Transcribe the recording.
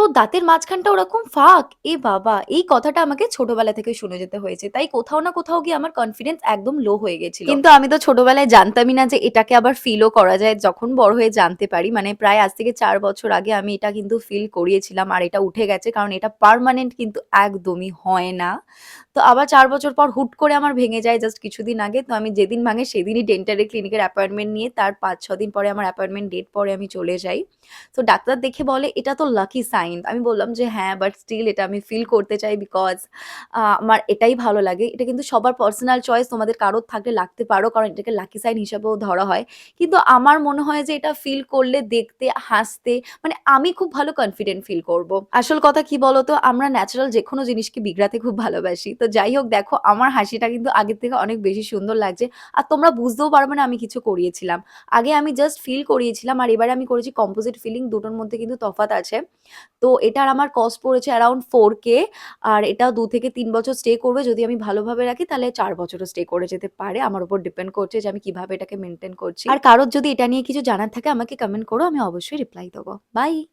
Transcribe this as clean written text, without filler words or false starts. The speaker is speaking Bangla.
তো দাঁতের মাঝখানটা ওরকম ফাঁক! এ বাবা! এই কথাটা আমাকে ছোটবেলা থেকে শুনে যেতে হয়েছে। তাই কোথাও না কোথাও গিয়ে আমার কনফিডেন্স একদম লো হয়ে গেছিল। কিন্তু আমি তো ছোটবেলায় জানতামই না যে এটাকে আবার ফিলও করা যায়। যখন বড় হয়ে জানতে পারি মানে প্রায় আজ থেকে ৪ বছর আগে আমি এটা কিন্তু ফিল করিয়েছিলাম আর এটা উঠে গেছে। কারণ এটা পার্মানেন্ট কিন্তু একদমই হয় না। তো আবার ৪ বছর পর হুট করে আমার ভেঙে যায় জাস্ট কিছুদিন আগে। তো আমি যেদিন ভাঙে সেদিনই ডেন্টাল ক্লিনিকের অ্যাপয়েন্টমেন্ট নিয়ে তার ৫-৬ দিন পরে আমার অ্যাপয়েন্টমেন্ট ডেট পড়ে আমি চলে যাই। তো ডাক্তার দেখে বলে, "এটা তো লাকি সাইন।" আমি বললাম যে, "হ্যাঁ, বাট স্টিল এটা আমি ফিল করতে চাই বিকজ আমার এটাই ভালো লাগে।" এটা কিন্তু সবার পার্সোনাল চয়েস। তোমাদের কারোর থাকলে লাগতে পারো। কারণ এটাকে লাকি সাইন হিসেবেও ধরা হয়। কিন্তু আমার মনে হয় যে এটা ফিল করলে দেখতে, হাসতে মানে আমি খুব ভালো কনফিডেন্ট ফিল করব। আসল কথা কি বলতো? আমরা ন্যাচারাল যেকোনো জিনিসকে বিগড়াতে খুব ভালোবাসি। তো যাই হোক দেখো আমার হাসিটা কিন্তু আগের থেকে অনেক বেশি সুন্দর লাগছে। আর তোমরা বুঝতেও পারবে না আমি কিছু করিয়েছিলাম। আগে আমি জাস্ট ফিল করিয়েছিলাম আর এবারে আমি করেছি কম্পোজিট ফিলিং দুটোর মধ্যে কিন্তু তফাৎ আছে। তো এটার আমার কস্ট পড়েছে অ্যারাউন্ড 4K আর এটা ২ থেকে ৩ বছর স্টে করবে। যদি আমি ভালোভাবে রাখি তাহলে ৪ বছরও স্টে করে যেতে পারে। আমার উপর ডিপেন্ড করছে যে আমি কিভাবে এটাকে মেইনটেইন করছি। আর কারোর যদি এটা নিয়ে কিছু জানার থাকে আমাকে কমেন্ট করো। আমি অবশ্যই রিপ্লাই দেব। বাই।